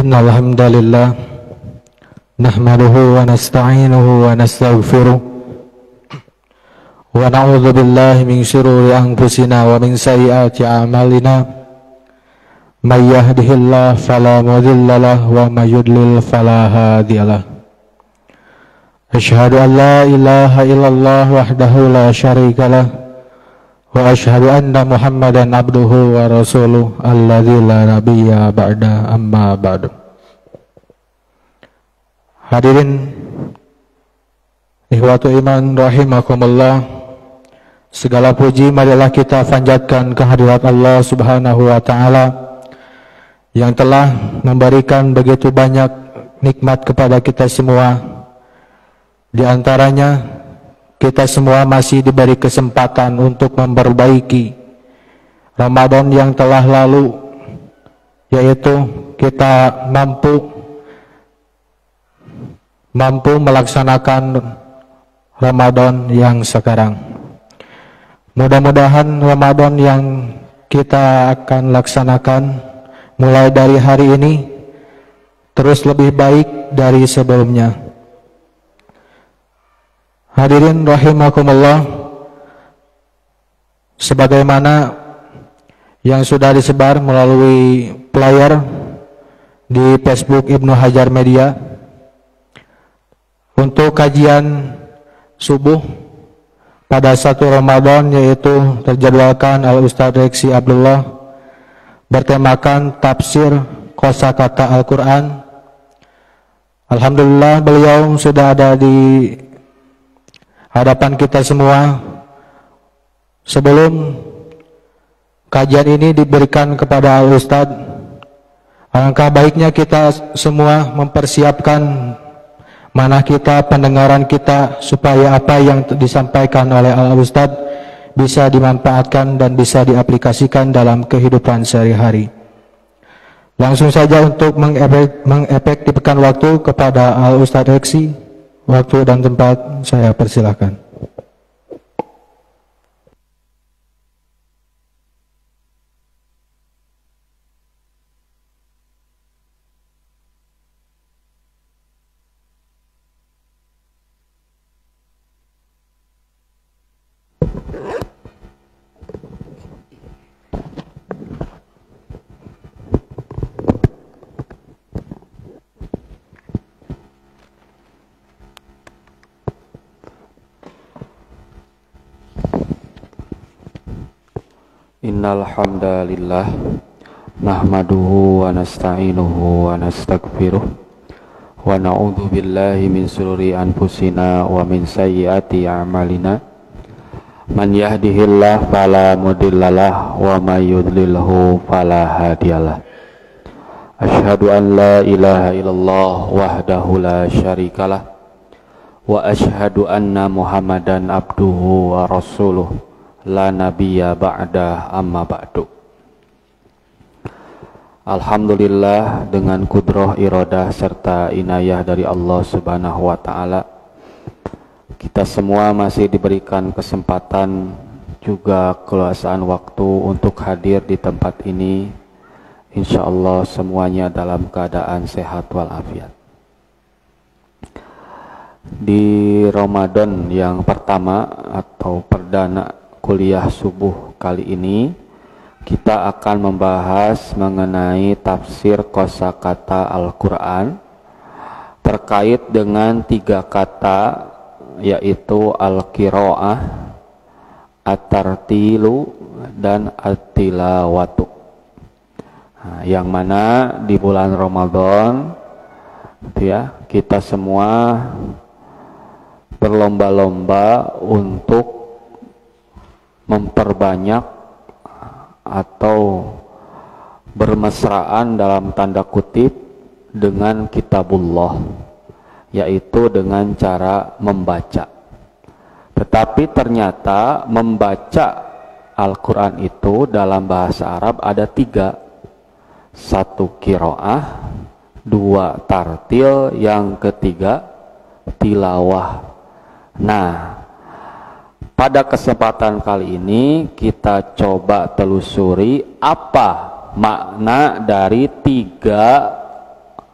Innal hamdalillah nahmaduhu wa nasta'inuhu wa nastaghfiruh wa na'udzu billahi min shururi anfusina wa min sayyiati a'malina may yahdihillahu fala mudilla lahu wa may yudlil fala hadiyalah. Asyhadu an la ilaha illallah wahdahu la syarikalah wa asyhadu anna Muhammadan abduhu wa rasuluh alladzi la nabiyya ba'da amma ba'du. Hadirin ikhwatu iman rahimakumullah, segala puji marilah kita panjatkan kehadirat Allah Subhanahu wa taala yang telah memberikan begitu banyak nikmat kepada kita semua. Di antaranya kita semua masih diberi kesempatan untuk memperbaiki Ramadan yang telah lalu, yaitu kita mampu melaksanakan Ramadan yang sekarang. Mudah-mudahan Ramadan yang kita akan laksanakan mulai dari hari ini terus lebih baik dari sebelumnya. Hadirin rahimakumullah, sebagaimana yang sudah disebar melalui flyer di Facebook Ibnu Hajar Media, untuk kajian subuh pada 1 Ramadan yaitu terjadwalkan Al-Ustadz Reksi Abdullah bertemakan tafsir kosakata Al-Quran. Alhamdulillah beliau sudah ada di hadapan kita semua. Sebelum kajian ini diberikan kepada Al-Ustadz, alangkah baiknya kita semua mempersiapkan mana kita, pendengaran kita, supaya apa yang disampaikan oleh Al-Ustadz bisa dimanfaatkan dan bisa diaplikasikan dalam kehidupan sehari-hari. Langsung saja untuk mengefektifkan waktu kepada Al-Ustadz Reksi. Waktu dan tempat saya persilahkan. Innal hamdalillah nahmaduhu wa nasta'inuhu wa nastaghfiruh wa na'udzu billahi min shururi anfusina wa min sayyiati a'malina. Man yahdihillahu fala mudhillalah wa may yudlilhu fala hadiyalah. Asyhadu an la ilaha illallah wahdahu la syarikalah wa asyhadu anna Muhammadan abduhu wa rasuluh la nabiyya ba'da amma ba'du. Alhamdulillah, dengan kudroh iradah serta inayah dari Allah Subhanahu wa ta'ala, kita semua masih diberikan kesempatan juga keluasaan waktu untuk hadir di tempat ini. Insyaallah semuanya dalam keadaan sehat walafiat. Di Ramadan yang pertama atau perdana kuliah subuh kali ini, kita akan membahas mengenai tafsir kosakata Al-Quran terkait dengan 3 kata, yaitu al-qiraah, at-tartilu, dan at-tilawatu. Yang mana di bulan Ramadan ya, kita semua berlomba-lomba untuk memperbanyak atau bermesraan dalam tanda kutip dengan kitabullah, yaitu dengan cara membaca. Tetapi ternyata membaca Al-Quran itu dalam bahasa Arab ada 3. 1 qiraah, 2 tartil, yang ketiga tilawah. Nah, pada kesempatan kali ini kita coba telusuri apa makna dari 3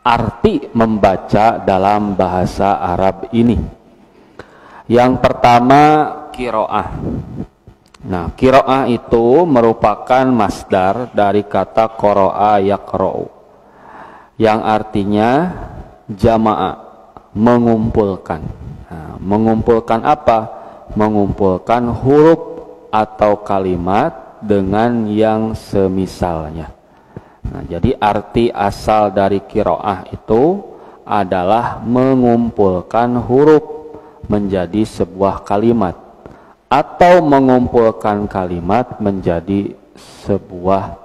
arti membaca dalam bahasa Arab ini. Yang pertama qiraah. Nah, qiraah itu merupakan masdar dari kata qara'a yaqra'u, yang artinya jamaah, mengumpulkan. Nah, mengumpulkan apa? Mengumpulkan huruf atau kalimat dengan yang semisalnya. Nah, jadi arti asal dari qiraah itu adalah mengumpulkan huruf menjadi sebuah kalimat, atau mengumpulkan kalimat menjadi sebuah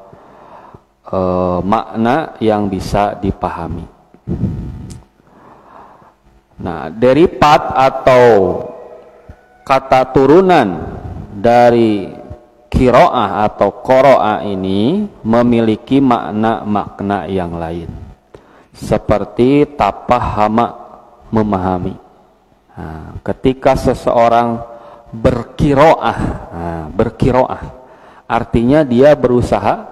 makna yang bisa dipahami. Nah, derivat atau kata turunan dari qiraah atau qara'a ini memiliki makna-makna yang lain, seperti tafahama, memahami. Nah, ketika seseorang berqiraah, artinya dia berusaha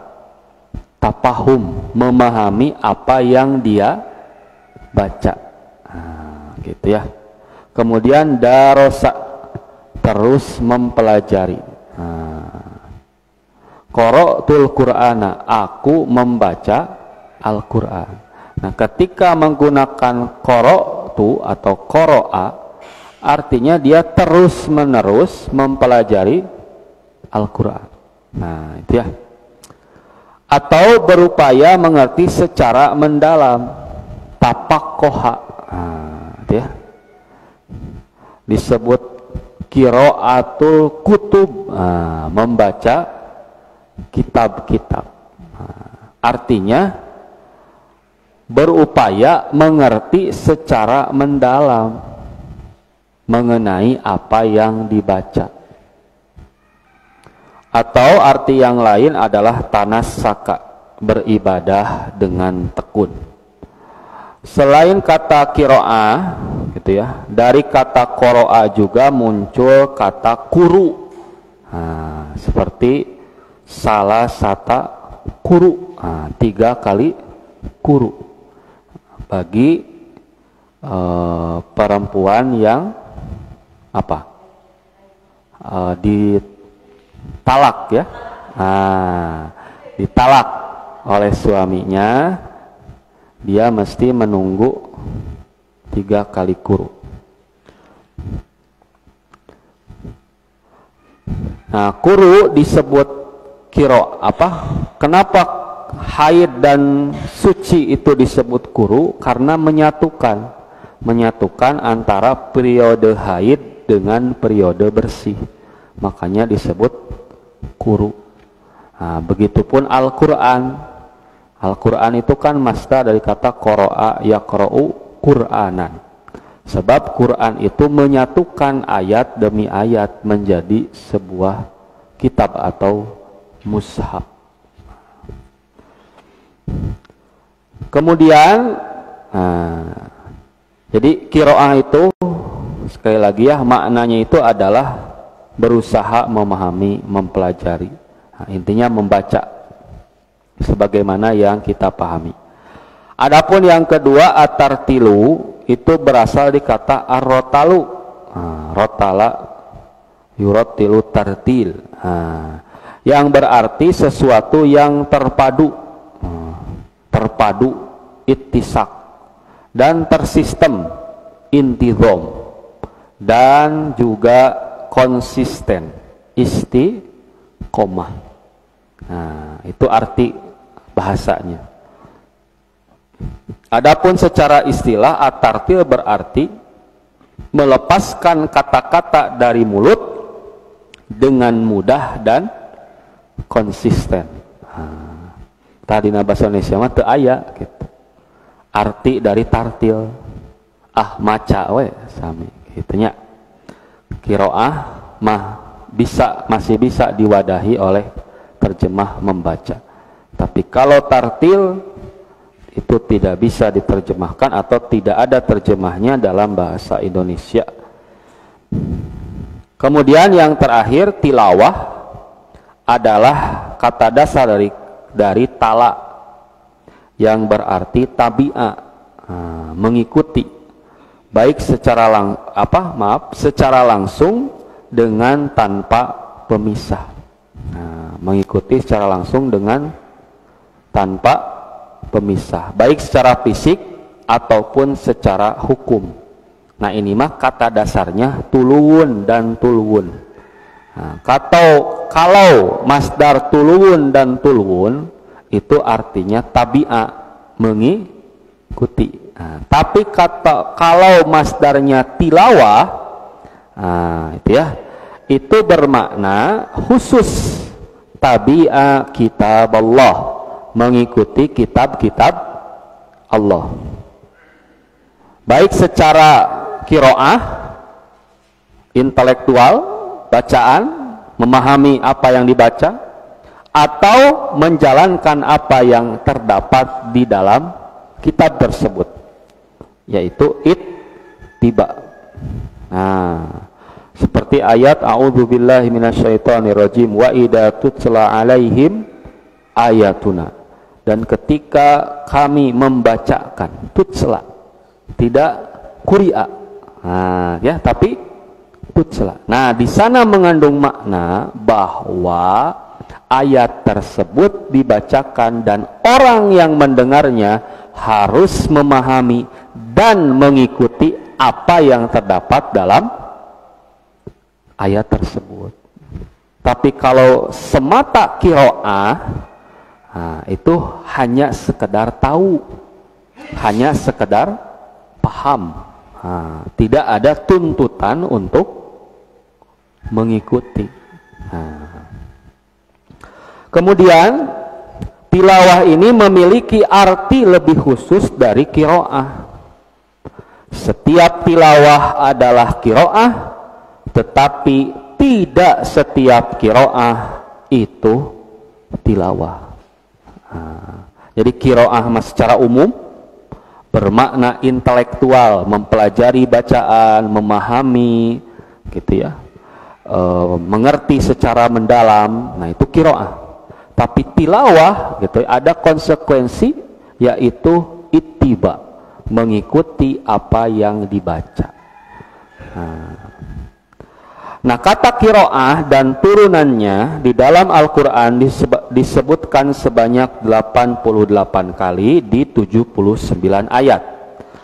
tafahum, memahami apa yang dia baca. Nah, gitu ya. Kemudian darosa, terus mempelajari. Qara'tul Qur'ana, aku membaca Al-Qur'an. Nah, ketika menggunakan qara'tu atau qara'a, artinya dia terus-menerus mempelajari Al-Qur'an. Nah, itu ya. Atau berupaya mengerti secara mendalam, tapakoha. Nah, itu ya. Disebut qiraatul kutub, membaca kitab-kitab. Artinya berupaya mengerti secara mendalam mengenai apa yang dibaca. Atau arti yang lain adalah tanasaka, beribadah dengan tekun. Selain kata qiraah gitu ya, dari kata qara'a juga muncul kata kuru. Nah, seperti salah sata kuru, 3 kali kuru bagi perempuan yang apa? Ditalak ya. Nah, ditalak oleh suaminya, dia mesti menunggu 3 kali kuru. Nah, kuru disebut kiro apa? Kenapa haid dan suci itu disebut kuru? Karena menyatukan antara periode haid dengan periode bersih, makanya disebut kuru. Nah, begitupun Al-Quran. Al-Quran itu kan masdar dari kata qara'a yaqra'u Qur'anan, sebab Quran itu menyatukan ayat demi ayat menjadi sebuah kitab atau mushaf. Kemudian jadi qiraah itu sekali lagi ya, maknanya itu adalah berusaha memahami, mempelajari. Nah, intinya membaca sebagaimana yang kita pahami. Adapun yang kedua, atartilu, itu berasal di kata arrotalu. Rotala yurotilu tartil, yang berarti sesuatu yang terpadu, ittisak, dan tersistem, intizom, dan juga konsisten, istiqomah. Nah, itu arti bahasanya. Adapun secara istilah, at-tartil berarti melepaskan kata-kata dari mulut dengan mudah dan konsisten. Tadi na bahasa Indonesia mah teu aya gitu. Arti dari tartil, maca we sami kitu nya. Qiraah mah masih bisa diwadahi oleh terjemah membaca. Tapi kalau tartil itu tidak bisa diterjemahkan atau tidak ada terjemahnya dalam bahasa Indonesia. Kemudian yang terakhir, tilawah adalah kata dasar dari tala yang berarti tabi'a, mengikuti baik secara secara langsung dengan tanpa pemisah. Mengikuti secara langsung dengan tanpa pemisah, baik secara fisik ataupun secara hukum. Nah, ini mah kata dasarnya tuluwun dan tulwun. Kalau masdar tuluwun dan tulwun itu artinya tabi'a, mengikuti. Tapi kalau masdarnya tilawah, itu bermakna khusus tabi'a kitab Allah, mengikuti kitab-kitab Allah. Baik secara qiraah, intelektual, bacaan, memahami apa yang dibaca, atau menjalankan apa yang terdapat di dalam kitab tersebut, yaitu ittiba. Seperti ayat a'udzubillahi minasyaitonirrajim wa idza tutla alaihim ayatuna, dan ketika kami membacakan, tutsla tidak quri'a, tapi tutsla. Nah, di sana mengandung makna bahwa ayat tersebut dibacakan dan orang yang mendengarnya harus memahami dan mengikuti apa yang terdapat dalam ayat tersebut. Tapi kalau semata qiraah, itu hanya sekedar tahu, hanya sekedar paham, tidak ada tuntutan untuk mengikuti. Kemudian tilawah ini memiliki arti lebih khusus dari qiraah. Setiap tilawah adalah qiraah, tetapi tidak setiap qiraah itu tilawah. Jadi qiraah secara umum bermakna intelektual, mempelajari bacaan, memahami, gitu ya, mengerti secara mendalam. Nah, itu qiraah. Tapi tilawah, gitu, ada konsekuensi, yaitu ittiba, mengikuti apa yang dibaca. Nah, kata qiraah dan turunannya di dalam Al-Quran disebutkan sebanyak 88 kali di 79 ayat.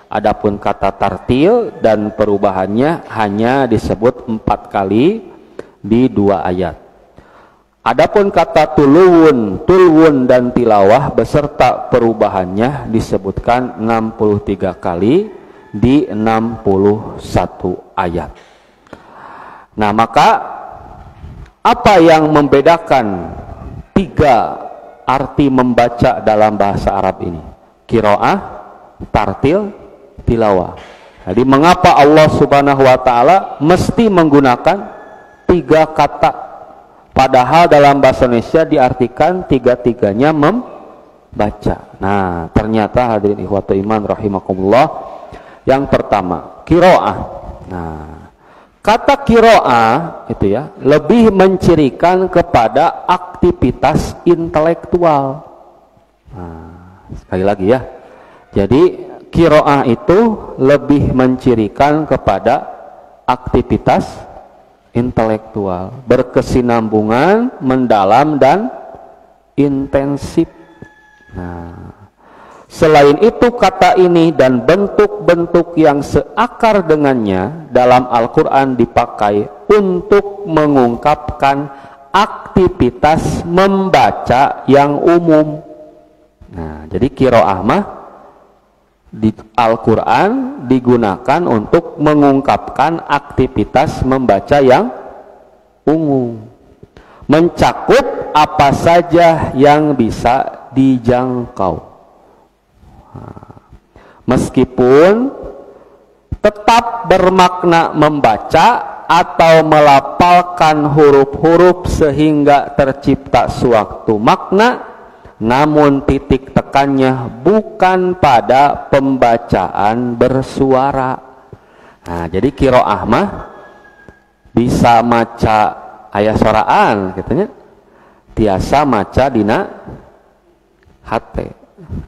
Adapun kata tartil dan perubahannya hanya disebut 4 kali di 2 ayat. Adapun kata tulwun dan tilawah beserta perubahannya disebutkan 63 kali di 61 ayat. Nah, maka apa yang membedakan 3 arti membaca dalam bahasa Arab ini? Qiraah, tartil, tilawah. Jadi mengapa Allah Subhanahu wa taala mesti menggunakan 3 kata, padahal dalam bahasa Indonesia diartikan 3-tiganya membaca. Nah, ternyata hadirin ikhwatul iman rahimakumullah, yang pertama qiraah. Nah, kata qiraah itu ya lebih mencirikan kepada aktivitas intelektual. Nah, sekali lagi ya. Jadi qiraah itu lebih mencirikan kepada aktivitas intelektual, berkesinambungan, mendalam dan intensif. Nah, selain itu kata ini dan bentuk-bentuk yang seakar dengannya dalam Al-Quran dipakai untuk mengungkapkan aktivitas membaca yang umum. Nah, jadi qiraah mah di Al-Quran digunakan untuk mengungkapkan aktivitas membaca yang umum, mencakup apa saja yang bisa dijangkau. Meskipun tetap bermakna membaca atau melafalkan huruf-huruf sehingga tercipta suatu makna, namun titik tekannya bukan pada pembacaan bersuara. Nah, jadi qiraah mah bisa maca aya soraan katanya, tiasa maca dina hate.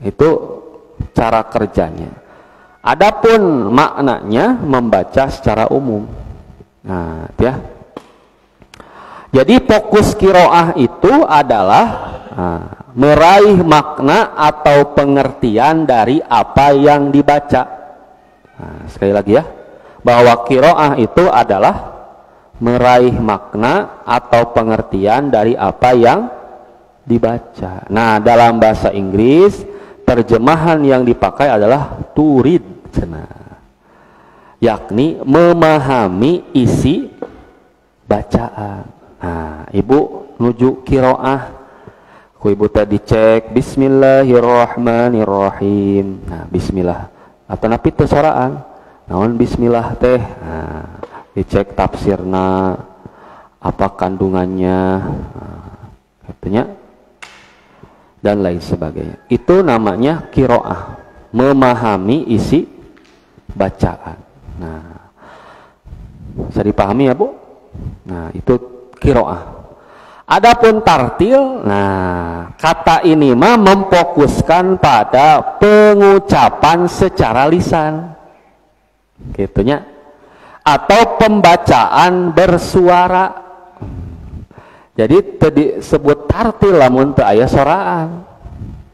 Itu cara kerjanya. Adapun maknanya membaca secara umum. Nah, ya. Jadi fokus qiraah itu adalah meraih makna atau pengertian dari apa yang dibaca. Nah, sekali lagi ya, bahwa qiraah itu adalah meraih makna atau pengertian dari apa yang dibaca. Nah, dalam bahasa Inggris terjemahan yang dipakai adalah to read, yakni memahami isi bacaan. Nah, ibu nuju qiraah, ku ibu tadi cek Bismillahirrahmanirrahim. Nah, bismillah atau napi teu soraan naon bismillah teh. Nah, dicek tafsirna apa kandungannya, katanya dan lain sebagainya. Itu namanya qiraah, memahami isi bacaan. Nah, bisa dipahami ya Bu? Nah, itu qiraah. Adapun tartil, nah kata ini mah memfokuskan pada pengucapan secara lisan, gitunya, atau pembacaan bersuara. Jadi disebut tartil lamun teu aya soraan.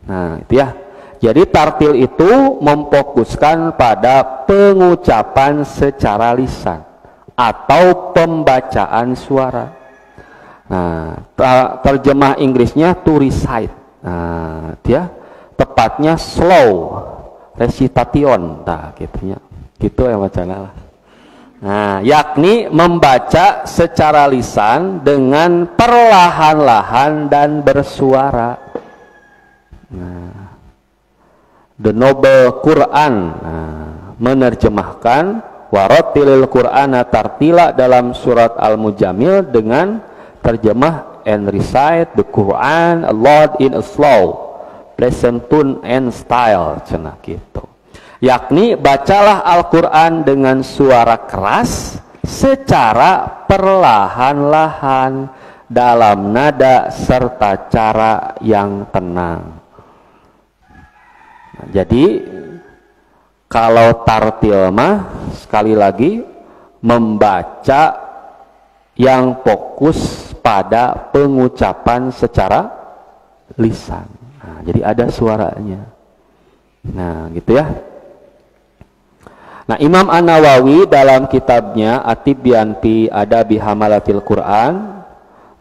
Nah, itu ya. Jadi tartil itu memfokuskan pada pengucapan secara lisan atau pembacaan suara. Nah, terjemah Inggrisnya to recite. Nah, dia tepatnya slow recitation. Nah, gitunya. Gitu ya bacana lah. Nah, yakni membaca secara lisan dengan perlahan-lahan dan bersuara. Nah, The Noble Quran menerjemahkan warattilil Qur'ana tartila dalam surat Al-Mujammil dengan terjemah and recite the Quran aloud in a slow, pleasant tone and style, cenah gitu. Yakni bacalah Al-Quran dengan suara keras secara perlahan-lahan dalam nada serta cara yang tenang. Nah, jadi kalau tartil mah sekali lagi membaca yang fokus pada pengucapan secara lisan. Nah, jadi ada suaranya. Nah, gitu ya. Nah, Imam An-Nawawi dalam kitabnya At-Tibyan fi Adabi Hamalatil Quran,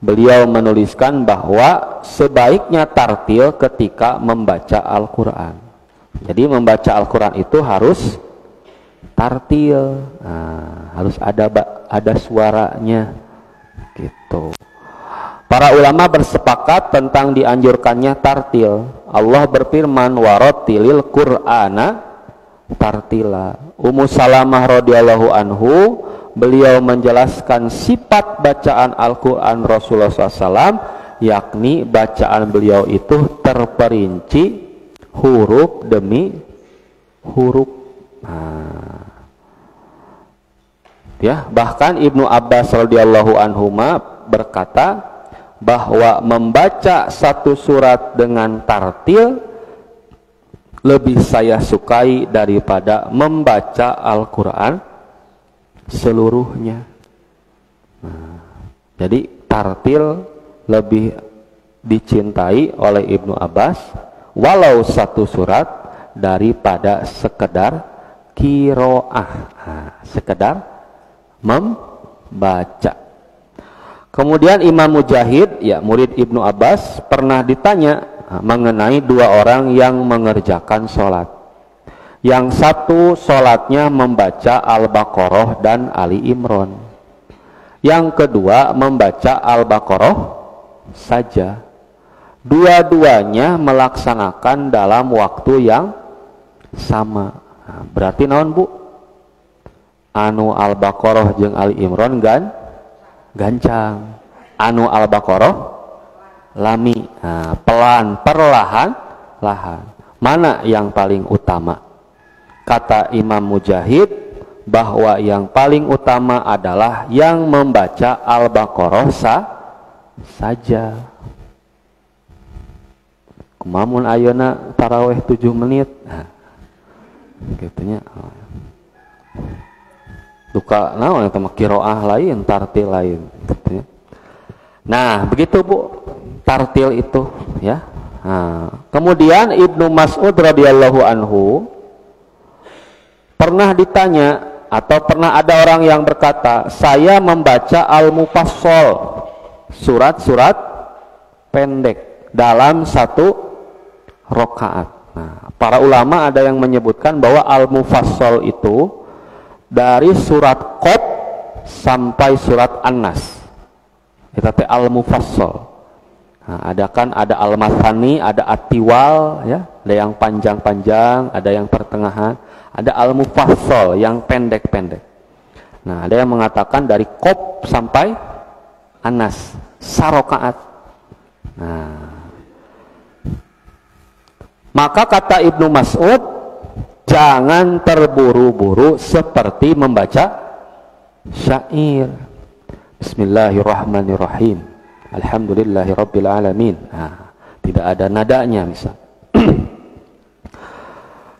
beliau menuliskan bahwa sebaiknya tartil ketika membaca Al-Quran. Jadi membaca Al-Quran itu harus tartil, harus ada suaranya, gitu. Para ulama bersepakat tentang dianjurkannya tartil. Allah berfirman warattilil Qur'ana tartila. Ummu Salamah radhiyallahu anhu, beliau menjelaskan sifat bacaan Al-Quran Rasulullah SAW, yakni bacaan beliau itu terperinci huruf demi huruf. Ya, bahkan Ibnu Abbas radhiyallahu anhuma berkata bahwa membaca satu surat dengan tartil lebih saya sukai daripada membaca Al-Quran seluruhnya. Jadi tartil lebih dicintai oleh Ibnu Abbas walau satu surat daripada sekedar qiraah, sekedar membaca. Kemudian Imam Mujahid, ya murid Ibnu Abbas, pernah ditanya mengenai dua orang yang mengerjakan sholat. Yang satu sholatnya membaca Al-Baqarah dan Ali Imran. Yang kedua membaca Al-Baqarah saja. Dua-duanya melaksanakan dalam waktu yang sama. Berarti naon Bu? Anu Al-Baqarah jeung Ali Imran gancang, anu Al-Baqarah lami, pelan, perlahan-lahan. Mana yang paling utama? Kata Imam Mujahid bahwa yang paling utama adalah yang membaca Al-Baqarah saja. Kumamun ayeuna tarawih 7 menit. gitunya. Duka naon eta mah qiraah lain, tartil lain gitunya. Nah, begitu Bu, tartil itu ya. Nah, kemudian Ibnu Mas'ud radhiyallahu anhu pernah ditanya atau pernah ada orang yang berkata, saya membaca Al-Mufassal, surat-surat pendek dalam satu rakaat. Nah, para ulama ada yang menyebutkan bahwa Al-Mufassal itu dari surat Qaf sampai surat An-Nas. Kita teh Al-Mufassal. Nah, ada Al-Mathani, ada At-Tiwal ya, ada yang panjang-panjang, ada yang pertengahan. Ada Al-Mufassal yang pendek-pendek. Nah, ada yang mengatakan dari Qaf sampai Anas, sarokaat. Nah, maka kata Ibnu Mas'ud, jangan terburu-buru seperti membaca syair. Bismillahirrahmanirrahim. Alhamdulillahirabbil alamin. Nah, tidak ada nadanya misal.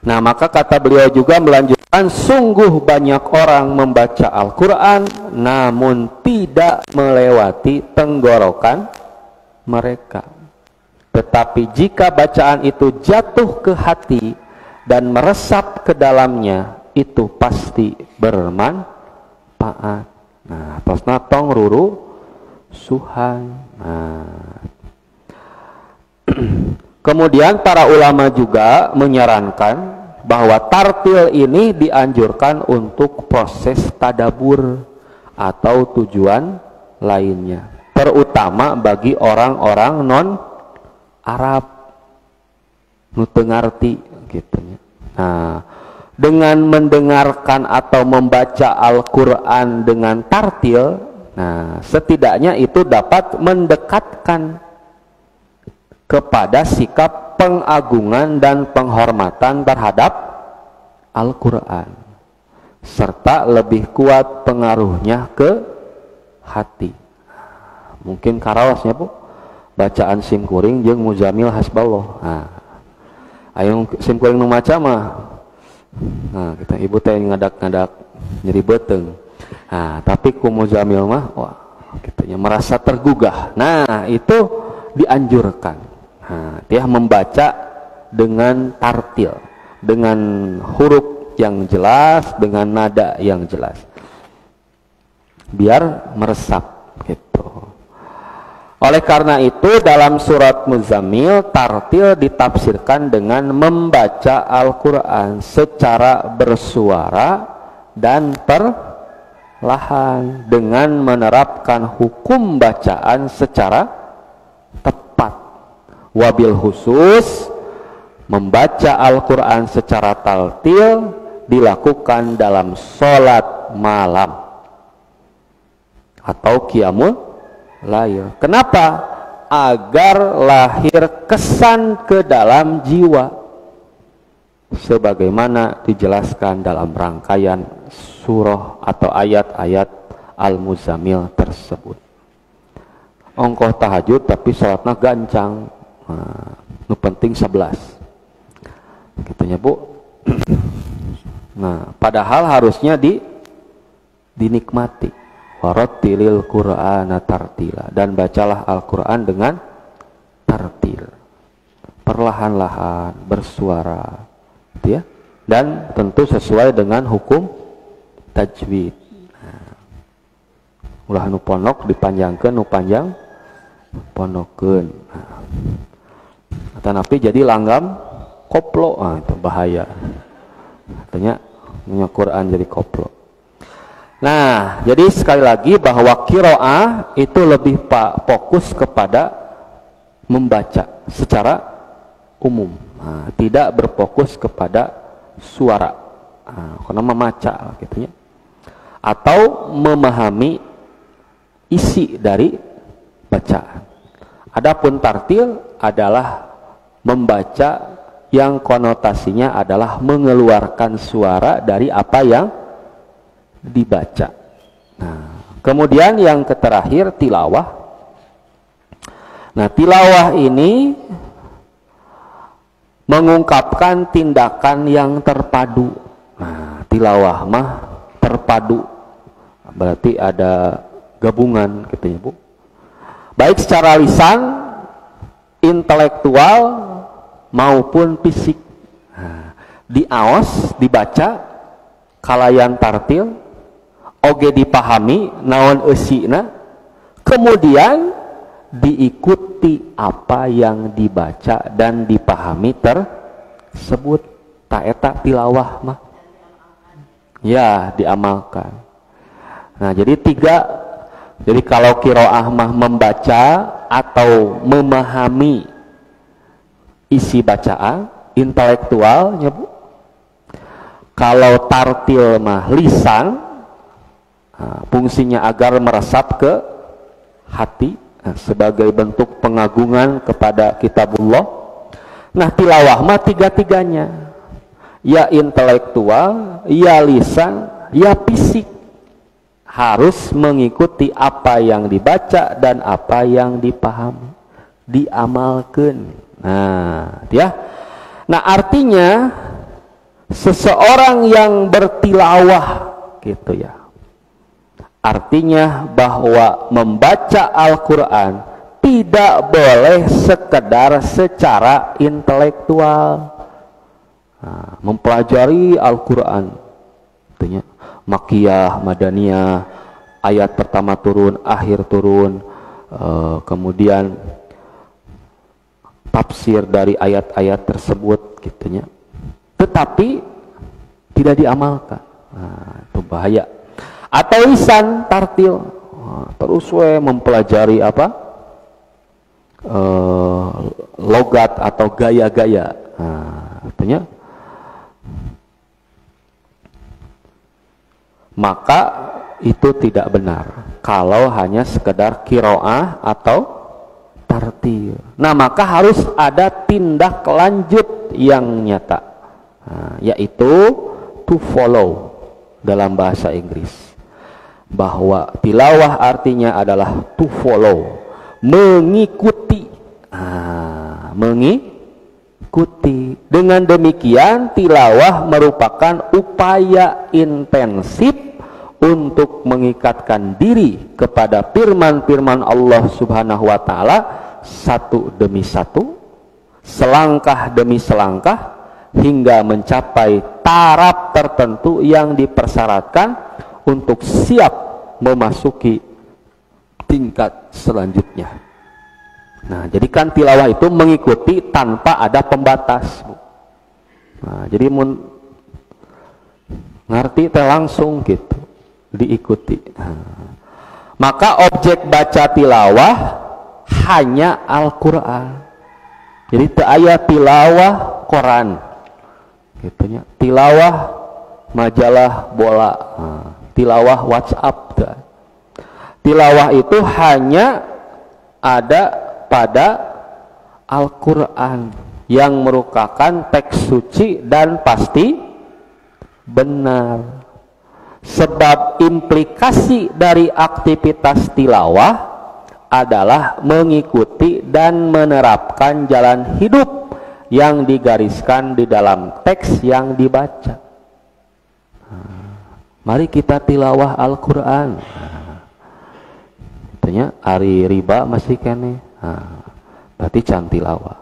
Nah, maka kata beliau juga melanjutkan, sungguh banyak orang membaca Al-Quran namun tidak melewati tenggorokan mereka. Tetapi jika bacaan itu jatuh ke hati dan meresap ke dalamnya, itu pasti bermanfaat. Nah, tosna tong ruru suhan. Nah. Kemudian para ulama juga menyarankan bahwa tartil ini dianjurkan untuk proses tadabur atau tujuan lainnya, terutama bagi orang-orang non Arab nu teu ngarti gitu. Nah, dengan mendengarkan atau membaca Al-Qur'an dengan tartil, nah setidaknya itu dapat mendekatkan kepada sikap pengagungan dan penghormatan terhadap Al-Quran, serta lebih kuat pengaruhnya ke hati. Mungkin karaosnya Bu, bacaan simkuring jeung muzamil hasballah. Nah, ayo simkuring nu maca mah, nah kita ibu teh ngadak-ngadak nyeri beuteung. Nah, tapi ku muzamil mah wah kitanya merasa tergugah. Nah, itu dianjurkan. Nah, dia membaca dengan tartil, dengan huruf yang jelas, dengan nada yang jelas, biar meresap gitu. Oleh karena itu dalam surat Muzammil, tartil ditafsirkan dengan membaca Al-Quran secara bersuara dan perlahan dengan menerapkan hukum bacaan secara tepat. Wabil khusus, membaca Al-Quran secara tartil dilakukan dalam sholat malam atau qiyamul lail. Kenapa? Agar lahir kesan ke dalam jiwa, sebagaimana dijelaskan dalam rangkaian surah atau ayat-ayat Al-Muzammil tersebut. Ongkoh tahajud tapi sholatnya gancang. Nah, nu penting 11 gitunya Bu. Nah, padahal harusnya dinikmati. Warattilil Qur'ana tartila, dan bacalah Al-Quran dengan tartil, perlahan-lahan, bersuara gitu ya, dan tentu sesuai dengan hukum tajwid. Nah, ulah nu ponok dipanjangkeun, nu panjang ponokeun. Nah, tanapi jadi langgam koplo, itu bahaya. Artinya punya Quran jadi koplo. Nah, jadi sekali lagi bahwa qiraah itu lebih fokus kepada membaca secara umum, nah, tidak berfokus kepada suara, nah, karena memaca gitu ya, atau memahami isi dari bacaan. Adapun tartil adalah membaca yang konotasinya adalah mengeluarkan suara dari apa yang dibaca. Nah, kemudian yang terakhir tilawah. Nah, tilawah ini mengungkapkan tindakan yang terpadu. Nah, tilawah mah terpadu, berarti ada gabungan gitu ya Bu, baik secara lisan, intelektual maupun fisik. Nah, diaos, dibaca kalayan tartil, oge dipahami naon eusina, kemudian diikuti apa yang dibaca dan dipahami tersebut. Tak eta tilawah mah ya diamalkan. Nah, jadi jadi kalau qiraah mah membaca atau memahami isi bacaan intelektualnya Bu. Kalau tartil mah lisan, fungsinya agar meresap ke hati, sebagai bentuk pengagungan kepada kitabullah. Nah, tilawah mah tiga-tiganya, ya intelektual, ya lisan, ya fisik, harus mengikuti apa yang dibaca dan apa yang dipahami, diamalkan. Nah, ya. Nah, artinya seseorang yang bertilawah gitu ya, artinya bahwa membaca Al-Quran tidak boleh sekedar secara intelektual. Nah, mempelajari Al-Quran, artinya Makkiyah, Madaniyah, ayat pertama turun, akhir turun, kemudian tafsir dari ayat-ayat tersebut, gitunya. Tetapi tidak diamalkan, nah, itu bahaya. Atau lisan tartil, terus mempelajari apa, logat atau gaya-gaya, nah, artinya maka itu tidak benar kalau hanya sekedar qiraah atau tartil. Nah, maka harus ada tindak lanjut yang nyata, nah, yaitu to follow dalam bahasa Inggris, bahwa tilawah artinya adalah to follow, mengikuti. Nah, mengikuti. Dengan demikian tilawah merupakan upaya intensif untuk mengikatkan diri kepada firman-firman Allah Subhanahu wa taala satu demi satu, selangkah demi selangkah, hingga mencapai taraf tertentu yang dipersyaratkan untuk siap memasuki tingkat selanjutnya. Nah, jadi kan tilawah itu mengikuti tanpa ada pembatas, Bu. Nah, jadi ngerti teh langsung gitu, diikuti. Nah, maka objek baca tilawah hanya Al-Quran. Jadi teu aya tilawah koran, gitunya. Tilawah majalah bola, nah, tilawah WhatsApp. Tilawah itu hanya ada pada Al-Quran yang merupakan teks suci dan pasti benar. Sebab implikasi dari aktivitas tilawah adalah mengikuti dan menerapkan jalan hidup yang digariskan di dalam teks yang dibaca. Mari kita tilawah Al-Quran. Artinya ari riba masih kene, nah, berarti can tilawah.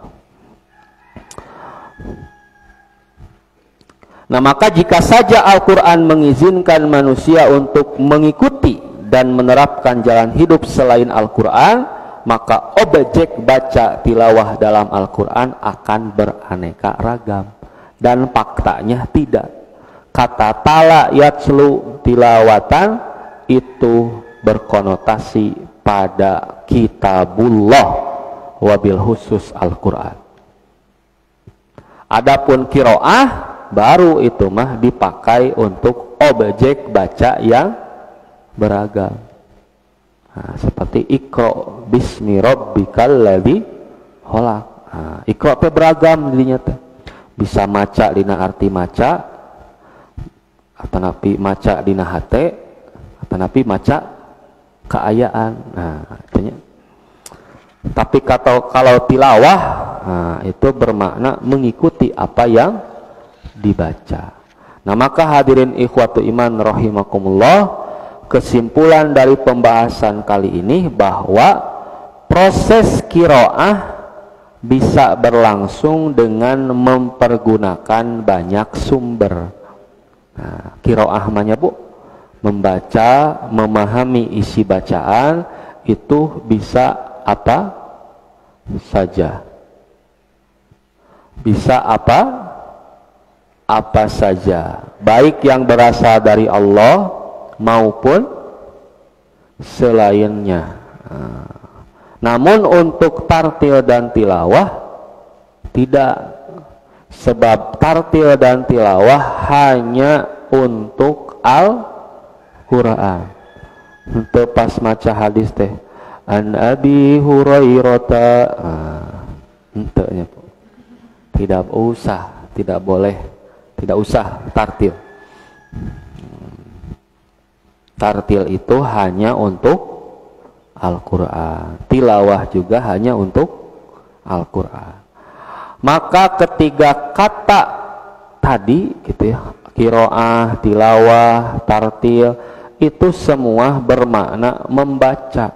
Nah, maka jika saja Al-Quran mengizinkan manusia untuk mengikuti dan menerapkan jalan hidup selain Al-Quran, maka objek baca tilawah dalam Al-Quran akan beraneka ragam. Dan faktanya tidak. Kata tala yatslu tilawatan itu berkonotasi pada kitabullah, wabil khusus Al-Quran. Adapun qiraah baru itu mah dipakai untuk objek baca yang beragam. Nah, seperti Iqra bismi rabbikal ladzi khalaq. Nah, Iqra teh beragam dirinya teh. Bisa maca dina arti maca, atanapi maca dina hate, atanapi maca keayaan. Nah, artinya Tapi kalau tilawah, nah, itu bermakna mengikuti apa yang dibaca. Nah, maka hadirin ikhwatu iman rahimakumullah, kesimpulan dari pembahasan kali ini bahwa proses qiraah bisa berlangsung dengan mempergunakan banyak sumber. Nah, qiraah namanya Bu, membaca, memahami isi bacaan itu bisa apa saja. Bisa apa saja, baik yang berasal dari Allah maupun selainnya. Namun untuk tartil dan tilawah tidak, sebab tartil dan tilawah hanya untuk Al-Quran. Untuk pas maca hadis teh An Abi Hurairata, tidak usah, tidak boleh, tidak usah tartil. Tartil itu hanya untuk Al-Quran, tilawah juga hanya untuk Al-Quran. Maka ketiga kata tadi gitu ya, qiraah, tilawah, tartil, itu semua bermakna membaca,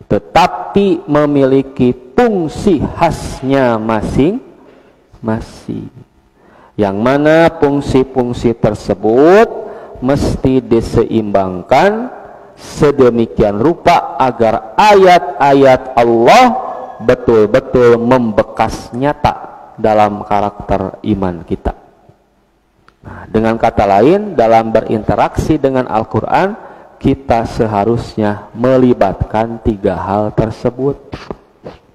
tetapi memiliki fungsi khasnya masing-masing, yang mana fungsi-fungsi tersebut mesti diseimbangkan sedemikian rupa agar ayat-ayat Allah betul-betul membekas nyata dalam karakter iman kita. Nah, dengan kata lain, dalam berinteraksi dengan Al-Quran, kita seharusnya melibatkan tiga hal tersebut.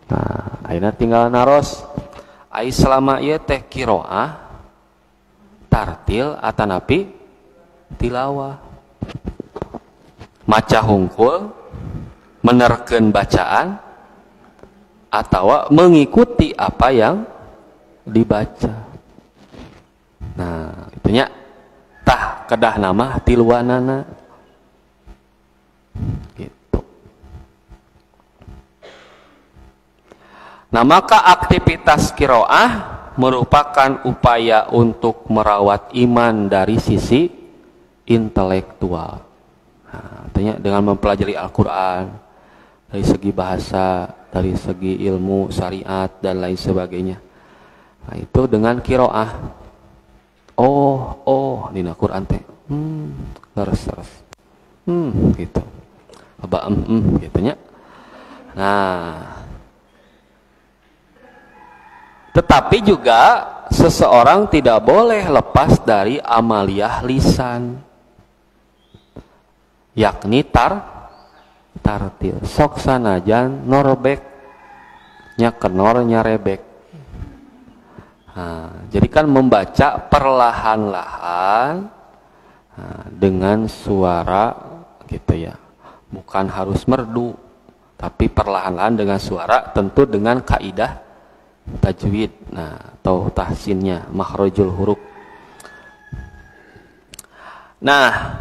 Nah, ayeuna tinggal naros ai selama ieu teh qiraah, tartil, atanapi tilawah. Maca hungkul, menerkeun bacaan, atau mengikuti apa yang dibaca. Nah, itunya tah kedah nama tiluanana gitu. Nah, maka aktivitas qiraah merupakan upaya untuk merawat iman dari sisi intelektual. Nah, artinya dengan mempelajari Al-Quran dari segi bahasa, dari segi ilmu syariat dan lain sebagainya. Nah, itu dengan qiraah. Oh, dina Quran teh. Leres. Gitu. Aba gitunya. Nah, tetapi juga seseorang tidak boleh lepas dari amaliyah lisan, yakni tartil. Sok sanajan norbek nya kenor nyarebek. Nah, jadi kan membaca perlahan-lahan dengan suara gitu ya, bukan harus merdu, tapi perlahan-lahan dengan suara, tentu dengan kaidah tajwid, nah, atau tahsinnya, makhrajul huruf. Nah,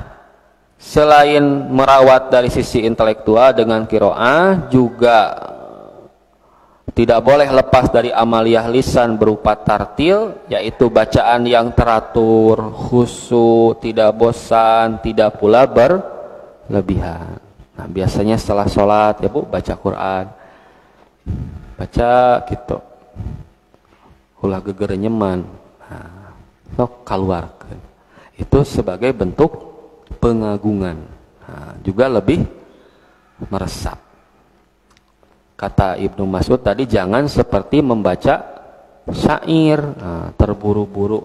selain merawat dari sisi intelektual dengan qiraah, juga tidak boleh lepas dari amaliyah lisan berupa tartil, yaitu bacaan yang teratur, khusyuk, tidak bosan, tidak pula berlebihan. Nah, biasanya setelah sholat ya Bu, baca Quran, baca gitu, ulah geger nyeman, nah, sok keluarkan, itu sebagai bentuk pengagungan. Nah, juga lebih meresap. Kata Ibnu Mas'ud tadi, jangan seperti membaca syair, terburu-buru.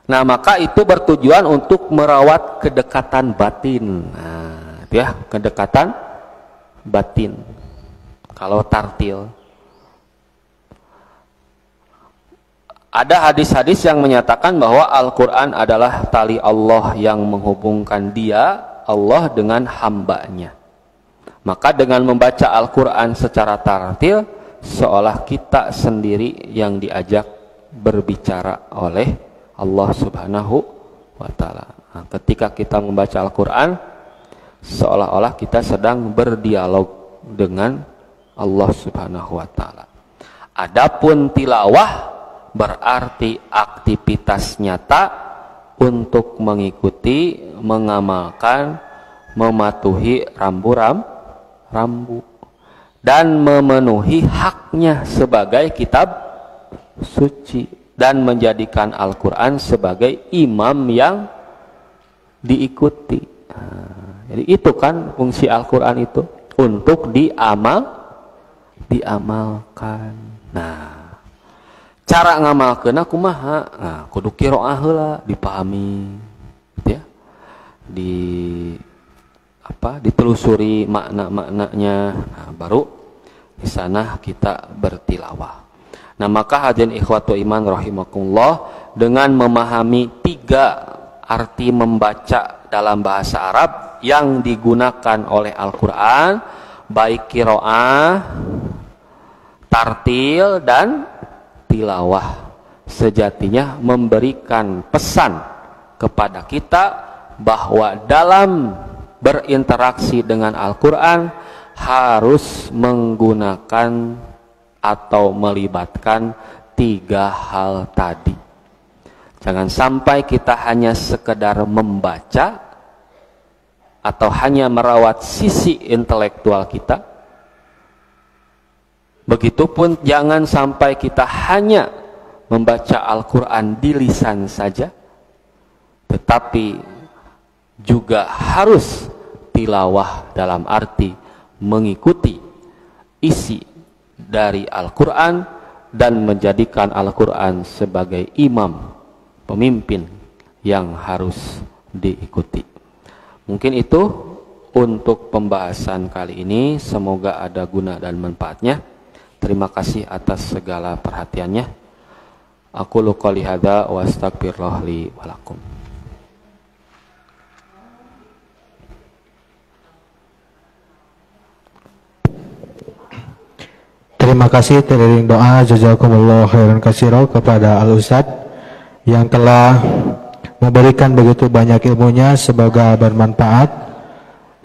Nah, maka itu bertujuan untuk merawat kedekatan batin. Nah, itu ya, kedekatan batin. Kalau tartil, ada hadis-hadis yang menyatakan bahwa Al-Quran adalah tali Allah yang menghubungkan dia, Allah, dengan hambanya. Maka dengan membaca Al-Quran secara tartil, seolah kita sendiri yang diajak berbicara oleh Allah Subhanahu wa Ta'ala. Nah, ketika kita membaca Al-Quran, seolah-olah kita sedang berdialog dengan Allah Subhanahu wa taala. Adapun tilawah berarti aktivitas nyata untuk mengikuti, mengamalkan, mematuhi rambu dan memenuhi haknya sebagai kitab suci dan menjadikan Al-Quran sebagai imam yang diikuti. Jadi itu kan fungsi Al-Quran itu, untuk diamalkan. Nah, cara ngamalkeunna kumaha? Nah, kudu qiraah heula, dipahami gitu ya. Ditelusuri makna-maknanya. Nah, baru di sana kita bertilawah. Nah, maka hadirin ikhwatu iman rahimakumullah, dengan memahami 3 arti membaca dalam bahasa Arab yang digunakan oleh Al-Quran, baik qiraah, tartil, dan tilawah, sejatinya memberikan pesan kepada kita bahwa dalam berinteraksi dengan Al-Quran harus menggunakan atau melibatkan 3 hal tadi. Jangan sampai kita hanya sekedar membaca atau hanya merawat sisi intelektual kita. Begitupun jangan sampai kita hanya membaca Al-Quran di lisan saja, tetapi juga harus tilawah dalam arti mengikuti isi dari Al-Quran dan menjadikan Al-Quran sebagai imam, pemimpin yang harus diikuti. Mungkin itu untuk pembahasan kali ini, semoga ada guna dan manfaatnya. Terima kasih atas segala perhatiannya. Aku qouli hadza wa astaghfirullah li wa lakum. Terima kasih teriring doa jazakumullah khairan katsira kepada Al Ustadz yang telah memberikan begitu banyak ilmunya, semoga bermanfaat.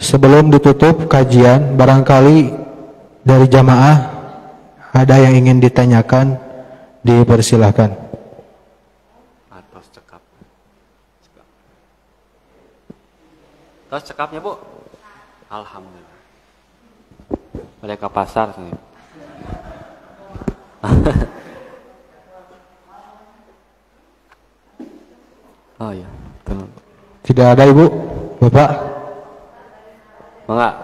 Sebelum ditutup kajian, barangkali dari jamaah ada yang ingin ditanyakan, dipersilahkan. Terus cekapnya, Bu? Alhamdulillah. Mereka pasar sini. Oh ya, tenang. Tidak ada Ibu, Bapak? Enggak.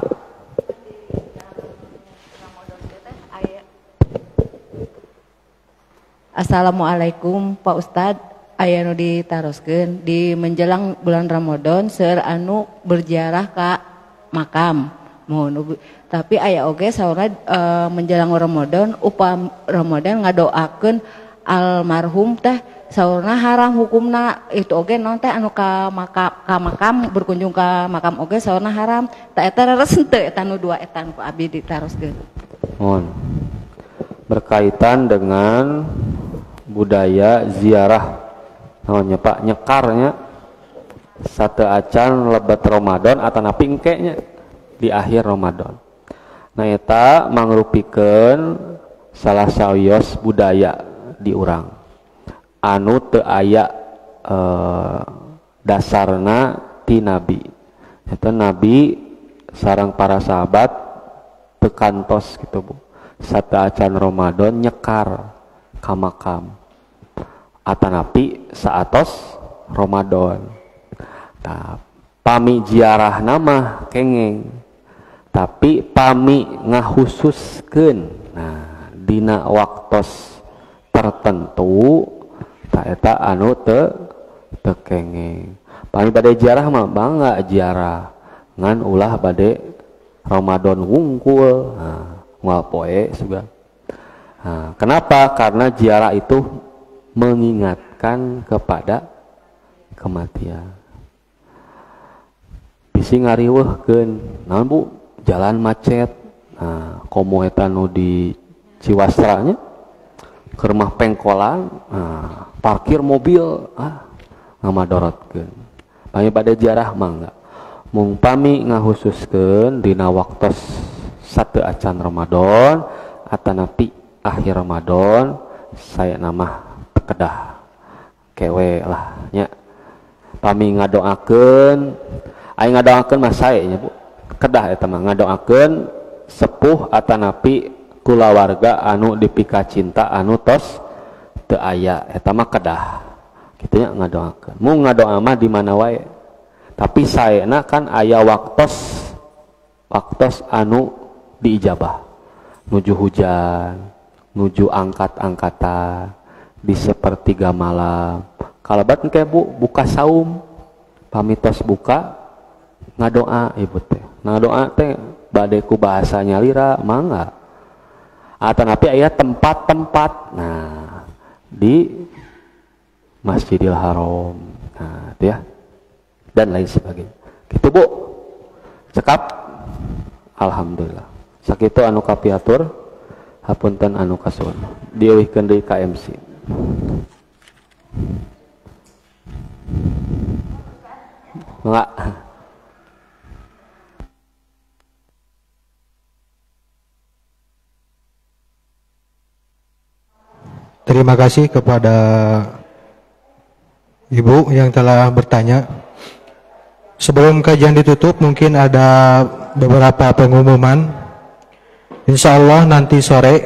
Assalamualaikum Pak Ustadz. Aya nu ditaroskeun di menjelang bulan Ramadan seueur anu berziarah ka makam. Tapi aya oge saurna menjelang Ramadan upah Ramadan ngadoakeun almarhum teh saurna haram hukumna itu oge non teh anu ka makam berkunjung ka makam oge saurna haram. Ta eta reres teu eta nu 2 eta nu abdi ditaroskeun. Berkaitan dengan budaya ziarah namanya Pak nyekarnya sate acan lebat Ramadan atau napi engkenya di akhir Ramadan. Nah eta mangrupikeun salah sawios budaya di urang anu teu aya dasarna ti Nabi. Eta Nabi sareng para sahabat teu kantos gitu Bu. Sate acan Ramadan nyekar ka makam atanapi saatos Ramadan. Tah pami ziarah nama kengeng, tapi pami ngahususkeun nah dina waktos tertentu ta eta anu teu kengeng. Pami bade ziarah mah bangga ziarah ngan ulah bade Ramadan wungkul moal poe juga. Nah, kenapa? Karena ziarah itu mengingatkan kepada kematian. Bisi ngariweuhkeun, naon Bu? Jalan macet. Nah, komo eta nu di Ciwastranya keur mah pengkolan, parkir mobil, ngamadorotkeun. Pami bade ziarah mah enggak. Mung pami ngahususkeun dina waktos satu acan Ramadan atanapi akhir Ramadan saya nama kedah kewe lah nya pami ngadoakeun aing ngadoakeun mah sae nya Bu kedah eta mah ngadoakeun sepuh atanapi kulawarga anu dipika cinta anu tos teu aya eta mah kedah kitu nya ngadoakeun mu ngadoa mah di mana wae tapi saena kan aya waktos anu diijabah nuju hujan nuju angkat-angkatan di sepertiga malam kalabat engke Bu buka saum pamitos buka ngadoa ibu teh ngadoa teh bade ku bahasa nyalira mangga atanapi aya tempat-tempat nah di Masjidil Haram nah itu ya dan lain sebagainya gitu Bu cekap alhamdulillah sakitu anu kapiatur hapunten anu kasuhun dieuwihkeun deui ka MC enggak Terima kasih kepada Ibu yang telah bertanya. Sebelum kajian ditutup, mungkin ada beberapa pengumuman. Insya Allah nanti sore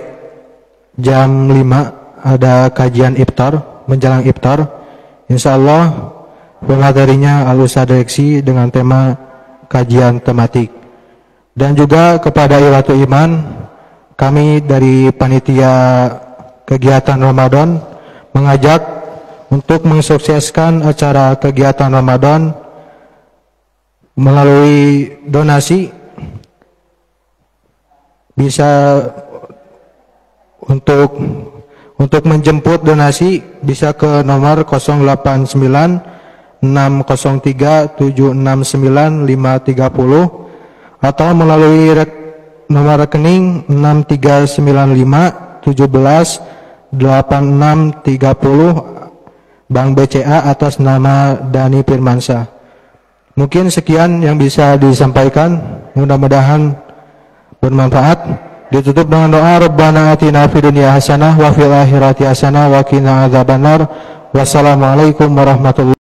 jam 5 ada kajian iftar, menjelang iftar. Insya Allah penghadirinya Al-Ustadz Direksi dengan tema kajian tematik. Dan juga kepada Iwatu Iman, kami dari panitia kegiatan Ramadan mengajak untuk mensukseskan acara kegiatan Ramadan melalui donasi bisa untuk menjemput donasi bisa ke nomor 089 603 769 530 atau melalui nomor rekening 6395 17 8630 Bank BCA atas nama Dani Firmansyah. Mungkin sekian yang bisa disampaikan, mudah-mudahan bermanfaat. Ditutup dengan doa Rabbana atina fid dunya hasanah wa fil akhirati hasanah wa qina adzabannar. Wassalamualaikum warahmatullahi